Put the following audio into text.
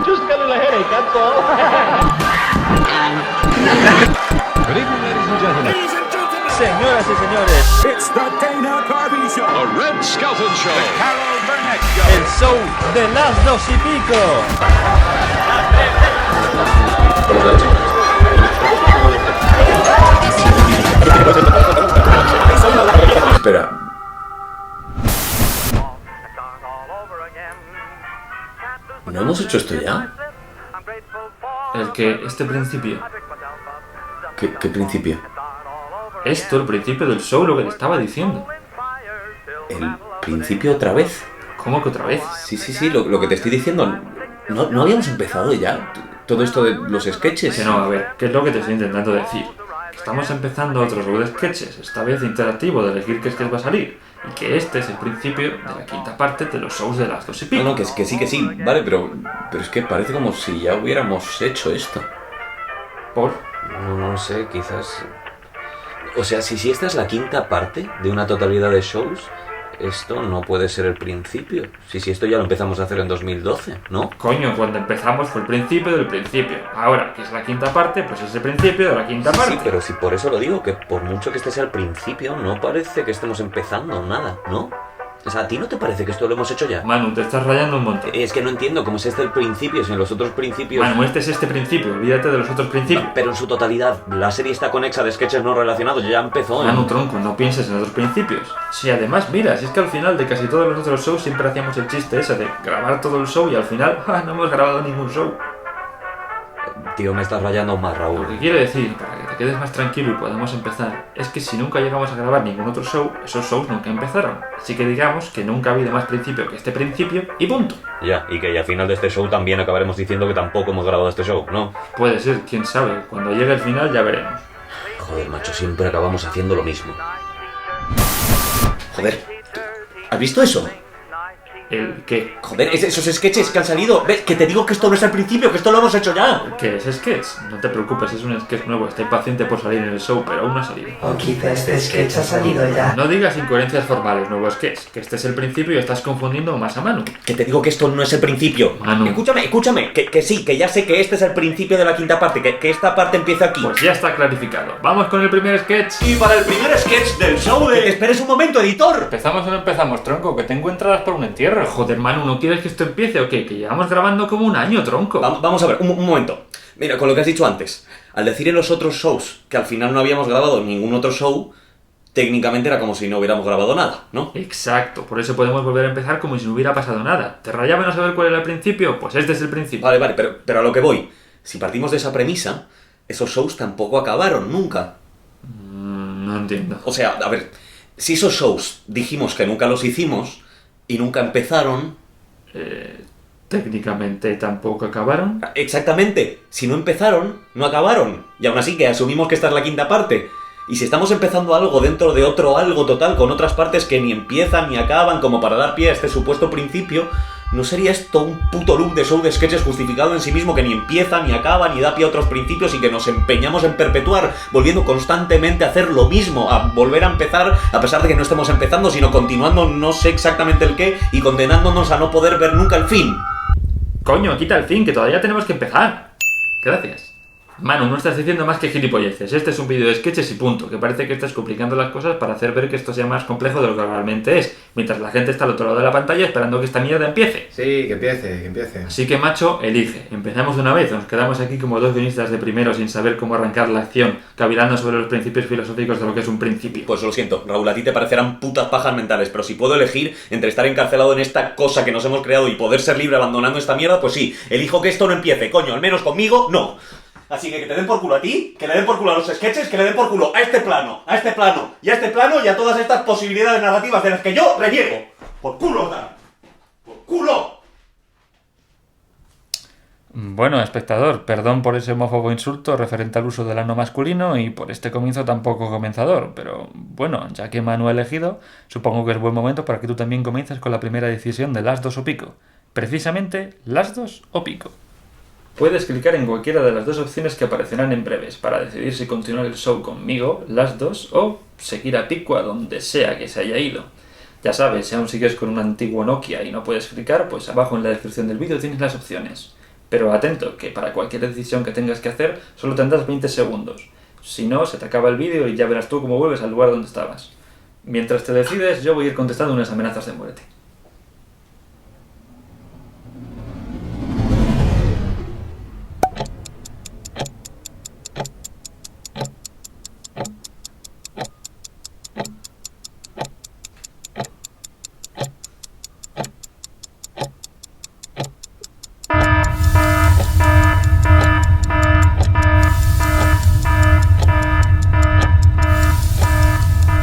Just got a little headache, that's all. Good evening, ladies and gentlemen. Señoras y señores, It's the Dana Carvey Show. The Red Skelton Show. Carol Burnett Show. el show de las 2:00. Espera. ¿No hemos hecho esto ya? El que este principio. ¿Qué principio? Esto, el principio del show, lo que le estaba diciendo. ¿El principio otra vez? ¿Cómo que otra vez? Sí, lo que te estoy diciendo. ¿No habíamos empezado ya? Todo esto de los sketches. Que no, a ver, ¿qué es lo que te estoy intentando decir? Que estamos empezando otro show de sketches, esta vez interactivo, de elegir qué sketch va a salir. Y que este es el principio de la quinta parte de los shows de las 2:00. No, que sí, vale, pero es que parece como si ya hubiéramos hecho esto. ¿Por? No sé, quizás... O sea, si esta es la quinta parte de una totalidad de shows, esto no puede ser el principio. Si esto ya lo empezamos a hacer en 2012, ¿no? Coño, cuando empezamos fue el principio del principio. Ahora, que es la quinta parte, pues es el principio de la quinta parte. Sí, pero si por eso lo digo, que por mucho que este sea el principio, no parece que estemos empezando nada, ¿no? O sea, ¿a ti no te parece que esto lo hemos hecho ya? Manu, te estás rayando un montón. Es que no entiendo cómo es este el principio, si en los otros principios... Manu, este es este principio, olvídate de los otros principios. Pero en su totalidad, la serie está conexa de sketches no relacionados, ya empezó, ¿eh? Manu, tronco, no pienses en otros principios. Si además, mira, si es que al final de casi todos los otros shows siempre hacíamos el chiste ese de grabar todo el show y al final, no hemos grabado ningún show. Tío, me estás rayando más, Raúl. Lo que quiero decir, para que te quedes más tranquilo y podamos empezar, es que si nunca llegamos a grabar ningún otro show, esos shows nunca empezaron. Así que digamos que nunca ha habido más principio que este principio y punto. Ya, y que al final de este show también acabaremos diciendo que tampoco hemos grabado este show, ¿no? Puede ser, quién sabe, cuando llegue el final ya veremos. Joder, macho, siempre acabamos haciendo lo mismo. Joder, ¿has visto eso? ¿El qué? Joder, esos sketches que han salido. ¿Ves? Que te digo que esto no es el principio, que esto lo hemos hecho ya. ¿Qué es sketch? No te preocupes, es un sketch nuevo, está impaciente por salir en el show, pero aún no ha salido. O quizá este sketch ha salido ya. No digas incoherencias formales, nuevo sketch, que este es el principio y estás confundiendo más a Manu. Que te digo que esto no es el principio. Manu. Escúchame, que sí, que ya sé que este es el principio de la quinta parte, que esta parte empieza aquí. Pues ya está clarificado. Vamos con el primer sketch. Y para el primer sketch del show de... Que te esperes un momento, editor. ¿Empezamos o no empezamos, tronco? Que tengo entradas por un entierro. Joder, Manu, ¿no quieres que esto empiece o qué? Que llevamos grabando como un año, tronco. Vamos a ver, un momento. Mira, con lo que has dicho antes. Al decir en los otros shows que al final no habíamos grabado ningún otro show, técnicamente era como si no hubiéramos grabado nada, ¿no? Exacto, por eso podemos volver a empezar como si no hubiera pasado nada. ¿Te rayaba no saber cuál era el principio? Pues este es el principio. Vale, pero a lo que voy. Si partimos de esa premisa, esos shows tampoco acabaron nunca. No entiendo. O sea, a ver, si esos shows dijimos que nunca los hicimos y nunca empezaron... Técnicamente tampoco acabaron. Exactamente, si no empezaron, no acabaron. Y aún así que asumimos que esta es la quinta parte. Y si estamos empezando algo dentro de otro algo total, con otras partes que ni empiezan ni acaban, como para dar pie a este supuesto principio, ¿no sería esto un puto loop de show de sketches justificado en sí mismo que ni empieza, ni acaba, ni da pie a otros principios y que nos empeñamos en perpetuar, volviendo constantemente a hacer lo mismo, a volver a empezar, a pesar de que no estemos empezando, sino continuando no sé exactamente el qué y condenándonos a no poder ver nunca el fin? Coño, quita el fin, que todavía tenemos que empezar. Gracias. Manu, no estás diciendo más que gilipolleces. Este es un vídeo de sketches y punto, que parece que estás complicando las cosas para hacer ver que esto sea más complejo de lo que realmente es, mientras la gente está al otro lado de la pantalla esperando que esta mierda empiece. Sí, que empiece. Así que, macho, elige. ¿Empezamos de una vez o nos quedamos aquí como dos guionistas de primero sin saber cómo arrancar la acción, cavilando sobre los principios filosóficos de lo que es un principio? Pues lo siento, Raúl, a ti te parecerán putas pajas mentales, pero si puedo elegir entre estar encarcelado en esta cosa que nos hemos creado y poder ser libre abandonando esta mierda, pues sí, elijo que esto no empiece, coño, al menos conmigo, no. Así que te den por culo a ti, que le den por culo a los sketches, que le den por culo a este plano, y a este plano y a todas estas posibilidades narrativas de las que yo reniego. ¡Por culo, Dan! ¡Por culo! Bueno, espectador, perdón por ese homófobo insulto referente al uso del ano masculino y por este comienzo tan poco comenzador, pero bueno, ya que Manu ha elegido, supongo que es buen momento para que tú también comiences con la primera decisión de las dos o pico. Precisamente, las dos o pico. Puedes clicar en cualquiera de las dos opciones que aparecerán en breves para decidir si continuar el show conmigo, las dos, o seguir a pico a donde sea que se haya ido. Ya sabes, si aún sigues con un antiguo Nokia y no puedes clicar, pues abajo en la descripción del vídeo tienes las opciones. Pero atento, que para cualquier decisión que tengas que hacer solo tendrás 20 segundos. Si no, se te acaba el vídeo y ya verás tú cómo vuelves al lugar donde estabas. Mientras te decides, yo voy a ir contestando unas amenazas de muerte.